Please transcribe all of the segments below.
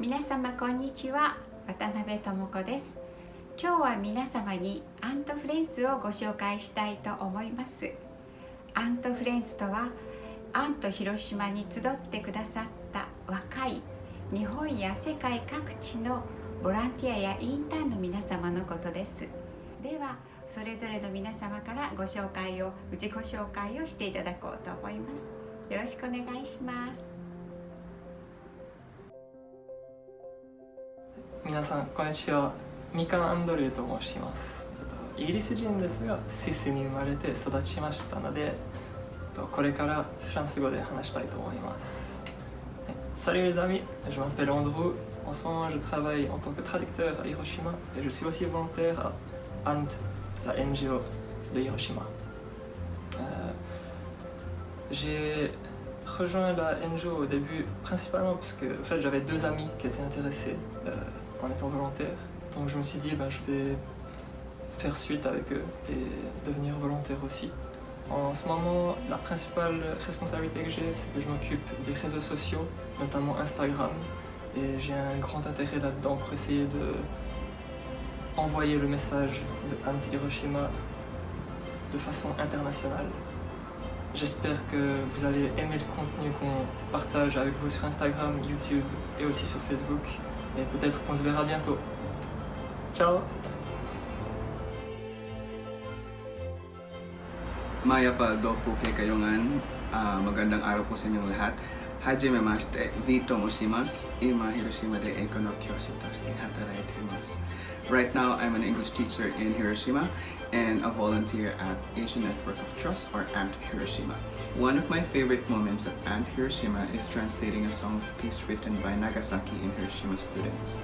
皆様こんにちは、渡辺智子です。今日は皆様にアントフレンズをご紹介したいと思います。アントフレンズとは、アント広島に集ってくださった若い日本や世界各地のボランティアやインターンの皆様のことです。ではそれぞれの皆様から自己紹介をしていただこうと思います。よろしくお願いします。皆さんこんにちは。ミカン・アンドリューと申します。イギリス人ですがスイスに生まれて育ちましたので、これからフランス語で話したいと思います。Salut les amis, je m'appelle Andrew. En ce moment, je travaille en tant que traducteur à Hiroshima et je suis aussi volontaire à ANT, la NGO de Hiroshima. J'ai rejoint la NGO au début principalement parce que en fait, j'avais deux amis qui étaient intéressés en étant volontaire. Donc je me suis dit je vais faire suite avec eux et devenir volontaire aussi. En ce moment, la principale responsabilité que j'ai, c'est que je m'occupe des réseaux sociaux, notamment Instagram, et j'ai un grand intérêt là-dedans pour essayer de envoyer le message de Anti-Hiroshima de façon internationale. J'espère que vous allez aimer le contenu qu'on partage avec vous sur Instagram, YouTube et aussi sur Facebook. Et peut-être qu'on se verra bientôt. Ciao! Maya pa do po kay kayongan. Magandang araw po sa inyong lahat. Hajime mashite, Vito moshimasu. Ima Hiroshima de Eiko no Kyoshi toshite hataraite imasu. Right now, I'm an English teacher in Hiroshima and a volunteer at Asian Network of Trust, or ANT Hiroshima. One of my favorite moments at ANT Hiroshima is translating a song of peace written by Nagasaki and Hiroshima students.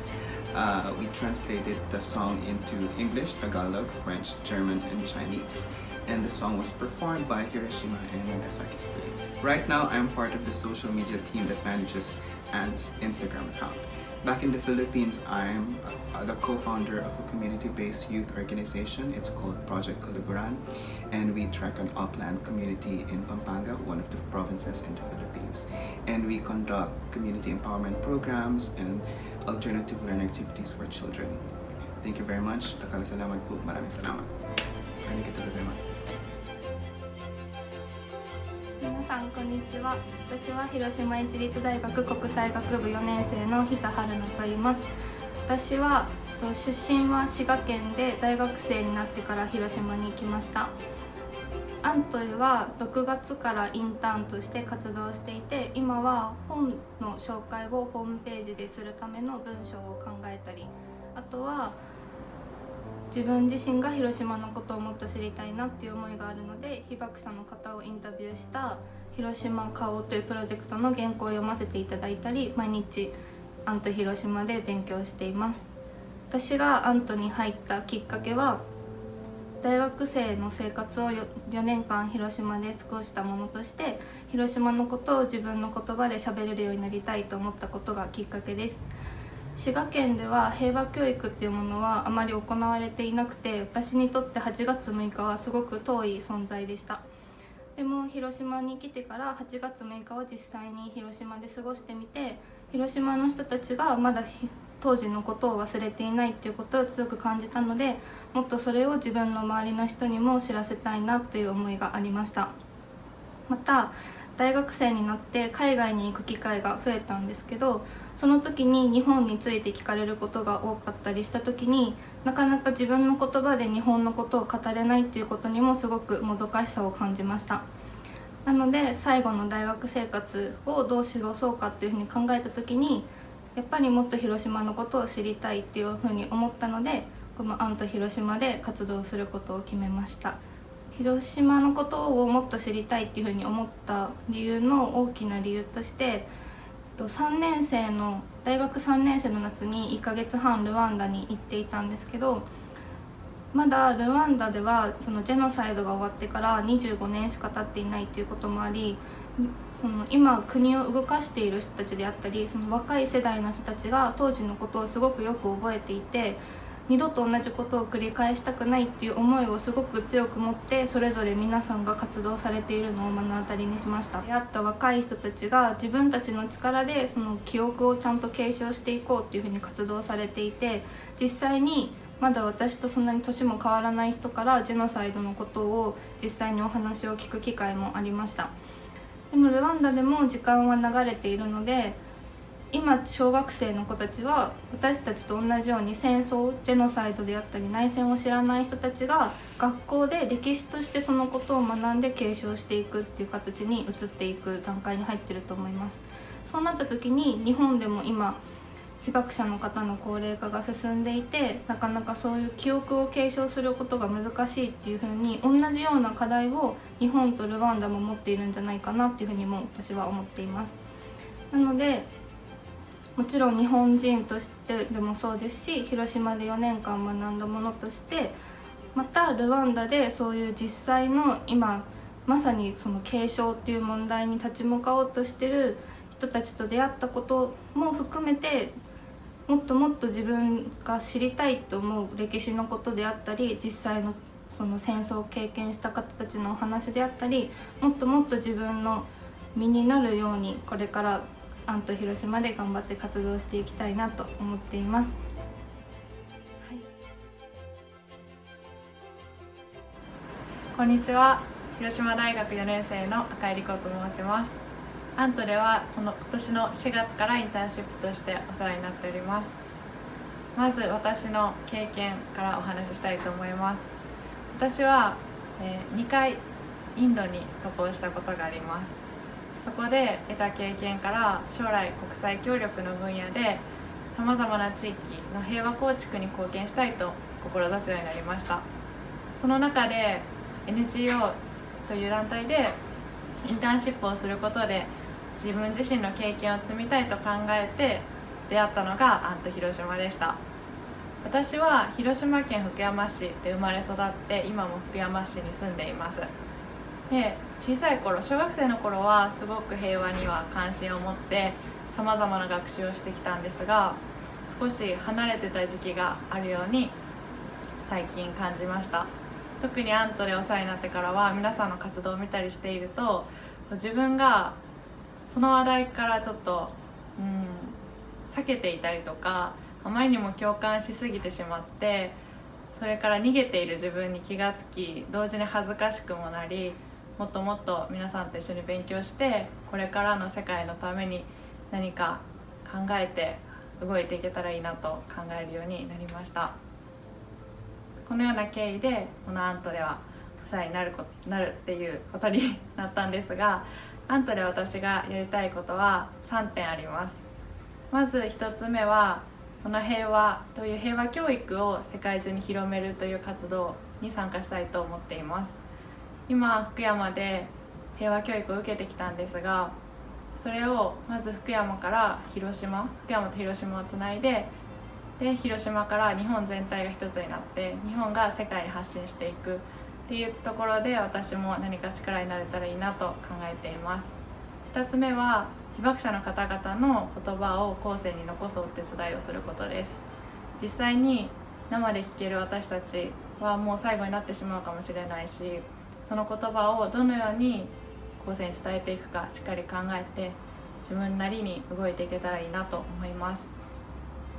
We translated the song into English, Tagalog, French, German, and Chinese. And the song was performed by Hiroshima and Nagasaki students. Right now, I'm part of the social media team that manages ANT's Instagram account. Back in the Philippines, I'm the co-founder of a community-based youth organization. It's called Project Kaluguran, and we track an upland community in Pampanga, one of the provinces in the Philippines. And we conduct community empowerment programs and alternative learning activities for children. Thank you very much. Takala salamat po. Maraming salamat. Arigatou gozaimasu. 皆さんこんにちは。私は広島市立大学国際学部4年生の久春菜と言います。私は出身は滋賀県で、大学生になってから広島に来ました。アントでは6月からインターンとして活動していて、今は本の紹介をホームページでするための文章を考えたり、あとは自分自身が広島のことをもっと知りたいなっていう思いがあるので、被爆者の方をインタビューした広島顔というプロジェクトの原稿を読ませていただいたり、毎日アント広島で勉強しています。私がアントに入ったきっかけは、大学生の生活を4年間広島で過ごしたものとして、広島のことを自分の言葉で喋れるようになりたいと思ったことがきっかけです。滋賀県では平和教育っていうものはあまり行われていなくて、私にとって8月6日はすごく遠い存在でした。でも広島に来てから8月6日は実際に広島で過ごしてみて、広島の人たちがまだ当時のことを忘れていないっていうことを強く感じたので、もっとそれを自分の周りの人にも知らせたいなという思いがありました。また大学生になって海外に行く機会が増えたんですけど、その時に日本について聞かれることが多かったりした時に、なかなか自分の言葉で日本のことを語れないっていうことにもすごくもどかしさを感じました。なので最後の大学生活をどう過ごそうかっていうふうに考えた時に、やっぱりもっと広島のことを知りたいっていうふうに思ったので、このアント広島で活動することを決めました。広島のことをもっと知りたいっていうふうに思った理由の大きな理由として、大学3年生の夏に1ヶ月半ルワンダに行っていたんですけど、まだルワンダではそのジェノサイドが終わってから25年しか経っていないということもあり、今国を動かしている人たちであったり、その若い世代の人たちが当時のことをすごくよく覚えていて、二度と同じことを繰り返したくないっていう思いをすごく強く持って、それぞれ皆さんが活動されているのを目の当たりにしました。出会った若い人たちが自分たちの力でその記憶をちゃんと継承していこうっていうふうに活動されていて、実際にまだ私とそんなに年も変わらない人からジェノサイドのことを実際にお話を聞く機会もありました。でもルワンダでも時間は流れているので、今小学生の子たちは私たちと同じように戦争、ジェノサイドであったり内戦を知らない人たちが学校で歴史としてそのことを学んで継承していくっていう形に移っていく段階に入ってると思います。そうなった時に日本でも今被爆者の方の高齢化が進んでいて、なかなかそういう記憶を継承することが難しいっていう風に、同じような課題を日本とルワンダも持っているんじゃないかなっていうふうにも私は思っています。なのでもちろん日本人としてでもそうですし、広島で4年間学んだものとして、またルワンダでそういう実際の今まさにその継承っていう問題に立ち向かおうとしてる人たちと出会ったことも含めて、もっともっと自分が知りたいと思う歴史のことであったり、実際のその戦争を経験した方たちのお話であったり、もっともっと自分の身になるようにこれからアント広島で頑張って活動していきたいなと思っています。はい、こんにちは。広島大学4年生の赤井理子と申します。アントでは今年の4月からインターンシップとしてお世話になっております。まず私の経験からお話ししたいと思います。私は2回インドに渡航したことがあります。そこで得た経験から将来国際協力の分野でさまざまな地域の平和構築に貢献したいと志すようになりました。その中で NGO という団体でインターンシップをすることで自分自身の経験を積みたいと考えて出会ったのがアント広島でした。私は広島県福山市で生まれ育って今も福山市に住んでいます。で、小さい頃、小学生の頃はすごく平和には関心を持ってさまざまな学習をしてきたんですが、少し離れてた時期があるように最近感じました。特にアントでお世話になってからは皆さんの活動を見たりしていると、自分がその話題からちょっと避けていたりとか、あまりにも共感しすぎてしまって、それから逃げている自分に気がつき、同時に恥ずかしくもなり、もっともっと皆さんと一緒に勉強してこれからの世界のために何か考えて動いていけたらいいなと考えるようになりました。このような経緯でこのアントではお世話になるっていうことになったんですが、アントで私がやりたいことは3点あります。まず1つ目はこの平和という平和教育を世界中に広めるという活動に参加したいと思っています。今福山で平和教育を受けてきたんですが、それをまず福山から広島、福山と広島をつないで、広島から日本全体が一つになって日本が世界に発信していくっていうところで、私も何か力になれたらいいなと考えています。2つ目は被爆者の方々の言葉を後世に残すお手伝いをすることです。実際に生で聞ける私たちはもう最後になってしまうかもしれないし、その言葉をどのように後世に伝えていくかしっかり考えて自分なりに動いていけたらいいなと思います。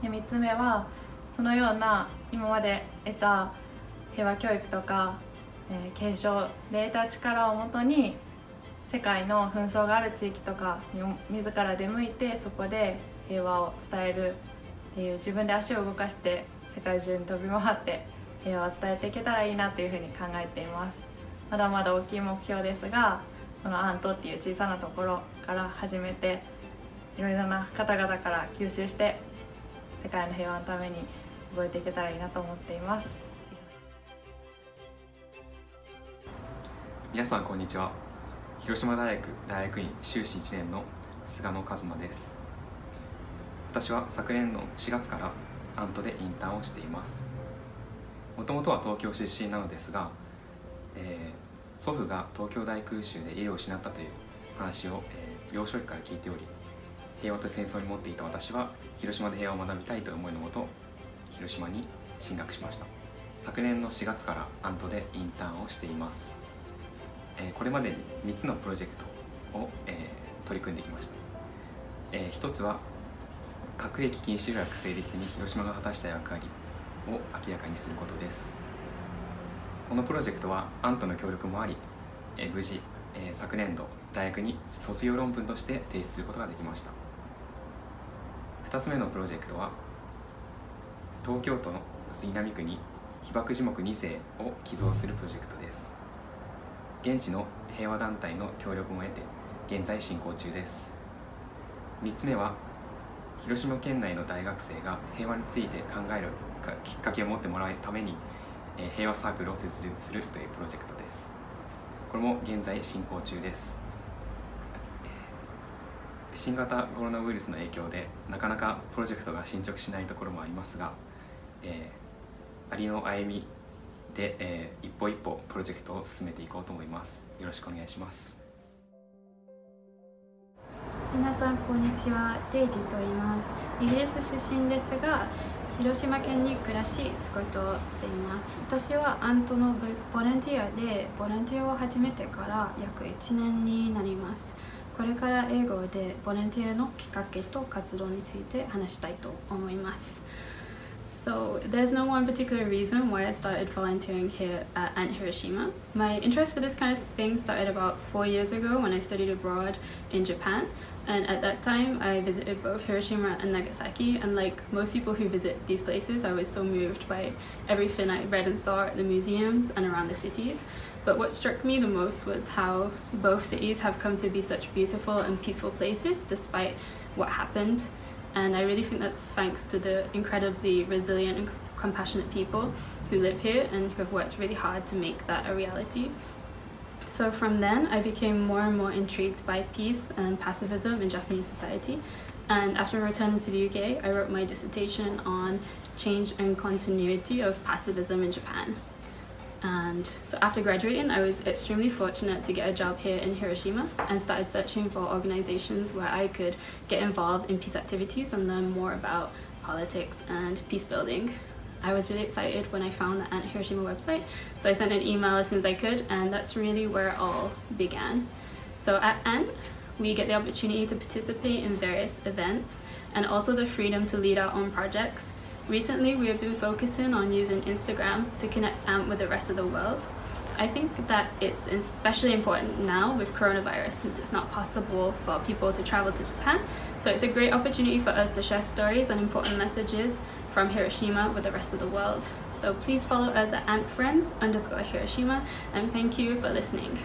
で、3つ目はそのような今まで得た平和教育とか、継承で得た力をもとに世界の紛争がある地域とかに自ら出向いて、そこで平和を伝えるっていう、自分で足を動かして世界中に飛び回って平和を伝えていけたらいいなというふうに考えています。まだまだ大きい目標ですが、このアントっていう小さなところから始めて、いろいろな方々から吸収して世界の平和のために動いていけたらいいなと思っています。皆さんこんにちは。広島大学大学院修士1年の菅野一馬です。私は昨年の4月からアントでインターンをしています。もともとは東京出身なのですが、祖父が東京大空襲で家を失ったという話を、幼少期から聞いており、平和と戦争に持っていた私は広島で平和を学びたいという思いのもと広島に進学しました。昨年の4月からアントでインターンをしています。これまでに3つのプロジェクトを、取り組んできました。1つは核兵器禁止条約成立に広島が果たした役割を明らかにすることです。このプロジェクトはアントの協力もあり、無事、昨年度大学に卒業論文として提出することができました。2つ目のプロジェクトは東京都の杉並区に被爆樹木2世を寄贈するプロジェクトです。現地の平和団体の協力も得て現在進行中です。3つ目は広島県内の大学生が平和について考えるきっかけを持ってもらうために平和サークルを設立するというプロジェクトです。これも現在進行中です。新型コロナウイルスの影響でなかなかプロジェクトが進捗しないところもありますが、ありの歩みで、一歩一歩プロジェクトを進めていこうと思います。よろしくお願いします。皆さんこんにちは、デイジーと言います。イギリス出身ですが、広島県に暮らし仕事をしています。私はアントのボランティアでボランティアを始めてから約1年になります。これから英語でボランティアのきっかけと活動について話したいと思います。So there's no one particular reason why I started volunteering here at ANT Hiroshima. My interest for this kind of thing started about 4 years ago when I studied abroad in Japan. And at that time, I visited both Hiroshima and Nagasaki. And like most people who visit these places, I was so moved by everything I read and saw at the museums and around the cities. But what struck me the most was how both cities have come to be such beautiful and peaceful places despite what happened. And I really think that's thanks to the incredibly resilient and compassionate people who live here and who have worked really hard to make that a reality. So from then, I became more and more intrigued by peace and pacifism in Japanese society. And after returning to the UK, I wrote my dissertation on change and continuity of pacifism in Japan. And so after graduating, I was extremely fortunate to get a job here in Hiroshima and started searching for organizations where I could get involved in peace activities and learn more about politics and peace building. I was really excited when I found the ANT Hiroshima website, so I sent an email as soon as I could, and that's really where it all began. So at ANT, we get the opportunity to participate in various events and also the freedom to lead our own projects. Recently, we have been focusing on using Instagram to connect ANT with the rest of the world. I think that it's especially important now with coronavirus since it's not possible for people to travel to Japan. So it's a great opportunity for us to share stories and important messages from Hiroshima with the rest of the world. So please follow us at AntFriends_Hiroshima, and thank you for listening.